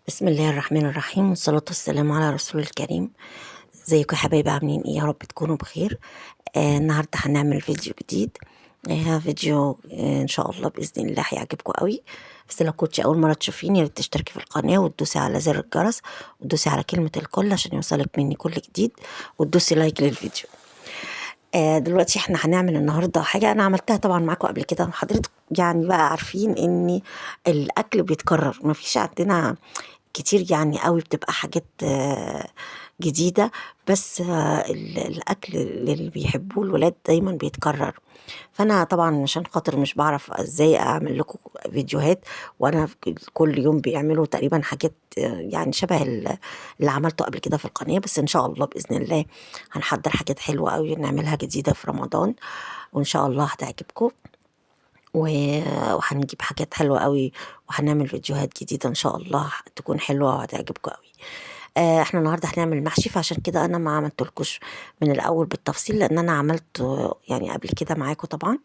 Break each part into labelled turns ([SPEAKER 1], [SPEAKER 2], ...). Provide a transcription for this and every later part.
[SPEAKER 1] بسم الله الرحمن الرحيم والصلاة والسلام على رسول الكريم. ازيكم يا حبايبي، عاملين ايه؟ يا رب تكونوا بخير. النهاردة هنعمل فيديو جديد. فيديو ان شاء الله بإذن الله هيعجبكم قوي. بس لو كنتش أول مرة تشوفيني، يا ريت تشتركي في القناة وتدوسي على زر الجرس وتدوسي على كلمة الكل عشان يوصلك مني كل جديد، وتدوسي لايك للفيديو. دلوقتي احنا هنعمل النهارده حاجة أنا عملتها طبعا معاكم قبل كده، وحضرتك يعني بقى عارفين إن الأكل بيتكرر، مفيش عندنا كتير يعني قوي بتبقى حاجات جديدة. بس الأكل اللي بيحبوه الولاد دايما بيتكرر. فأنا طبعا عشان خاطر مش بعرف ازاي أعمل لكم فيديوهات، وأنا كل يوم بيعملوا تقريبا حاجات يعني شبه اللي عملته قبل كده في القناة. بس إن شاء الله بإذن الله هنحضر حاجات حلوة قوي نعملها جديدة في رمضان، وإن شاء الله هتعجبكم. وهنجيب حاجات حلوة قوي، وهنعمل فيديوهات جديدة إن شاء الله تكون حلوة وهتعجبكم قوي. احنا النهارده هنعمل محشي، فعشان كده انا ما عملتلكوش من الاول بالتفصيل، لان انا عملت يعني قبل كده معاكم طبعا.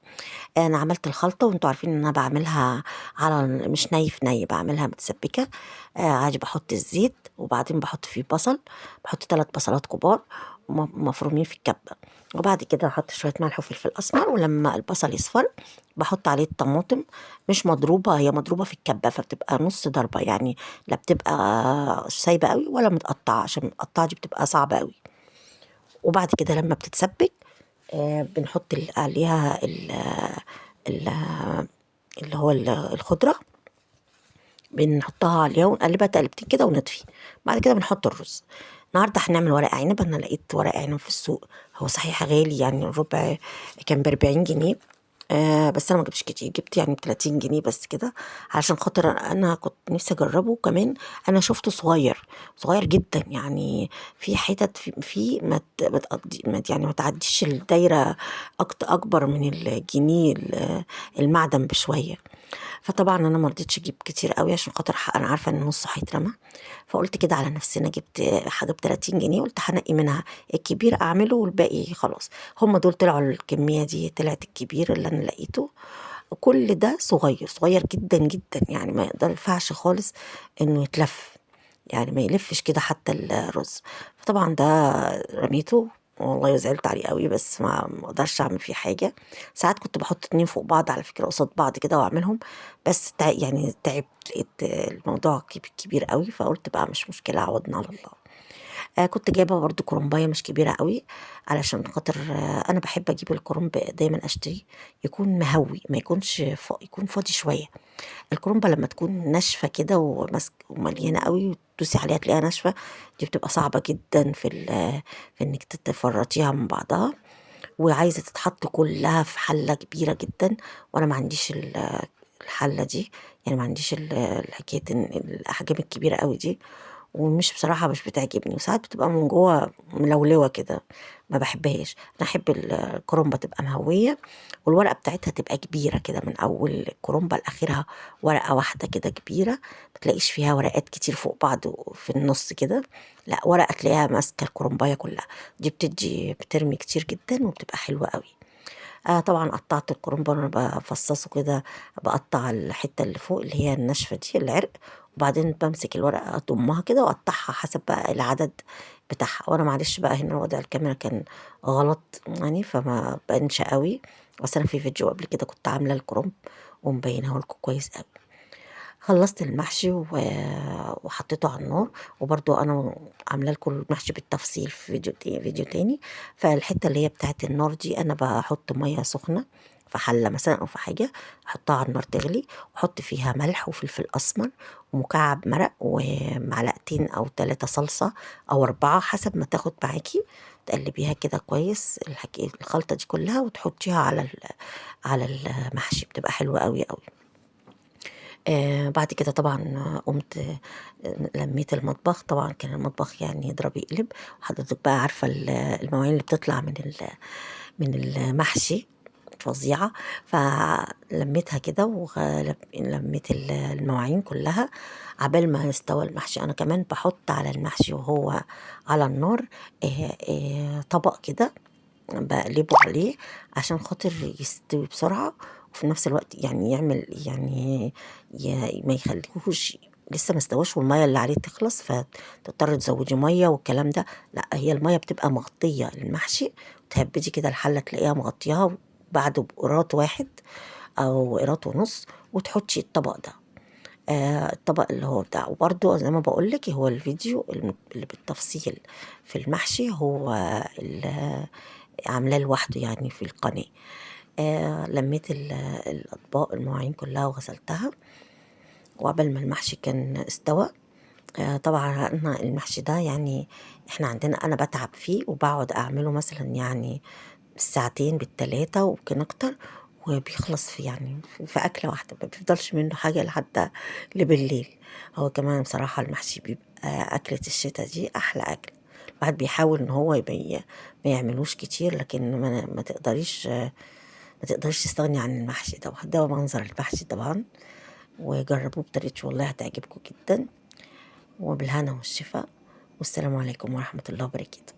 [SPEAKER 1] انا عملت الخلطه، وانتوا عارفين ان انا بعملها على مش ني في ني، بعملها متسبكه. عادي بحط الزيت وبعدين بحط فيه بصل، بحط 3 بصلات كبار مفرومين في الكبه. وبعد كده احط شويه ملح وفلفل اسمر، ولما البصل يصفر بحط عليه الطماطم. مش مضروبه، هي مضروبه في الكبه فبتبقى نص ضربه يعني، لا بتبقى سايبه قوي ولا متقطعه، عشان المتقطعه دي بتبقى صعبه قوي. وبعد كده لما بتتسبك بنحط عليها ال- اللي هو الخضرة، بنحطها عليها ونقلبها تقلبتين كده ونطفي. بعد كده بنحط الرز. النهارده هنعمل ورق عنب. انا لقيت ورق عنب في السوق، هو صحيح غالي يعني، الربع كان ب40 جنيه. بس انا ما جبتش كتير، جبت يعني ب30 جنيه بس كده، علشان خاطر انا كنت نفسي اجربه. كمان انا شفته صغير، صغير جدا يعني، في حتت في ما تقضي يعني ما تعديش الدايره، اكبر من الجنيه المعدن بشويه. فطبعا انا ما رضيتش اجيب كتير قوي، عشان خاطر انا عارفه ان نصه هيترمى. فقلت كده على نفسنا، جبت حاجه ب30 جنيه، قلت هنقي منها الكبير اعمله والباقي خلاص. هم دول طلعوا، الكميه دي طلعت الكبير اللي انا لقيته. كل ده صغير صغير جدا جدا يعني، ما ينفعش خالص انه يتلف، يعني ما يلفش كده حتى الرز. فطبعا ده رميته، والله زعلت عليه قوي، بس ما اقدرش اعمل فيه حاجه. ساعات كنت بحط 2 فوق بعض على فكره، قصاد بعض كده واعملهم، بس يعني تعبت، لقيت الموضوع كبير قوي، فقلت بقى مش مشكله، عوضنا على الله. كنت جايبة برضو كرنباية مش كبيرة قوي، علشان خاطر أنا بحب أجيب الكرنب دايما أشتري يكون مهوي، ما يكونش يكون فاضي شوية. الكرنبة لما تكون ناشفة كده ومليانة قوي وتدوسي عليها تلاقيها ناشفة، دي بتبقى صعبة جدا في إنك تفرطيها من بعضها، وعايزة تتحط كلها في حلة كبيرة جدا. وأنا ما عنديش الحلة دي، يعني ما عنديش الحكاية الأحجام الكبيرة قوي دي، ومش بصراحة مش بتعجبني، وساعات بتبقى من جوه ملولوة كده، ما بحبهاش. أنا أحب الكرنبة تبقى مهوية، والورقة بتاعتها تبقى كبيرة كده، من أول الكرنبة لآخرها ورقة واحدة كده كبيرة، ما تلاقيش فيها ورقات كتير فوق بعض في النص كده، لا ورقة تلاقيها ماسكة الكرنباية كلها. دي بترمي كتير جدا وبتبقى حلوة قوي. طبعا قطعت الكرنب وانا بفصصه كده، بقطع الحتة اللي فوق اللي هي الناشفة دي، العرق، وبعدين بمسك الورقة أضمها كده وأقطعها حسب بقى العدد بتاعها. وأنا معلش بقى هنا وضع الكاميرا كان غلط يعني، فما بانش قوي، بس أنا في فيديو قبل كده كنت عاملة الكرنب ومبينه لكم كويس قوي. خلصت المحشي وحطيته على النار، وبرضو انا عامله لكم المحشي بالتفصيل في فيديو تاني. فالحته اللي هي بتاعت النار دي انا بحط ميه سخنه في حله مثلا او في حاجه، احطها على النار تغلي، واحط فيها ملح وفلفل اسمر ومكعب مرق ومعلقتين او 3 صلصه او 4 حسب ما تاخد معاكي. تقلبيها كده كويس الخلطه دي كلها وتحطيها على المحشي، بتبقى حلوه قوي قوي. بعد كده طبعا قمت لميت المطبخ. طبعا كان المطبخ يعني يضرب يقلب، وحضرتك بقى عارفة المواعين اللي بتطلع من المحشي فظيعة. فلميتها كده ولميت المواعين كلها عبال ما استوى المحشي. أنا كمان بحط على المحشي وهو على النار طبق كده بقلبه عليه، عشان خاطر يستوي بسرعة، وفي نفس الوقت يعني يعمل يعني ما يخليهوش لسه ما استواش والميه اللي عليه تخلص فتضطر تزودي ميه والكلام ده. لا، هي الميه بتبقى مغطيه المحشي، وتهبدي كده الحله تلاقيها مغطياها بعد بقراط واحد او قراط ونص، وتحطي الطبق ده. الطبق اللي هو بتاع، وبرده زي ما بقول لك هو الفيديو اللي بالتفصيل في المحشي هو عاملاه لوحده يعني في القناة. لميت الأطباق المواعين كلها وغسلتها، وقبل ما المحشي كان استوى. طبعا أنا المحشي ده يعني احنا عندنا أنا بتعب فيه وبقعد أعمله مثلا يعني بالساعتين بالتلاتة ويمكن أكتر، وبيخلص في يعني في أكلة واحدة، ما بيفضلش منه حاجة لحد بالليل. هو كمان بصراحة المحشي بيبقى أكلة الشتا دي أحلى أكل. الواحد بيحاول إن هو ما يعملوش كتير، لكن ما تقدرش تستغني عن المحشي ده. ده منظر المحشي طبعا، وجربوه بطريقتي والله هتعجبكم جدا. وبالهنا والشفاء، والسلام عليكم ورحمة الله وبركاته.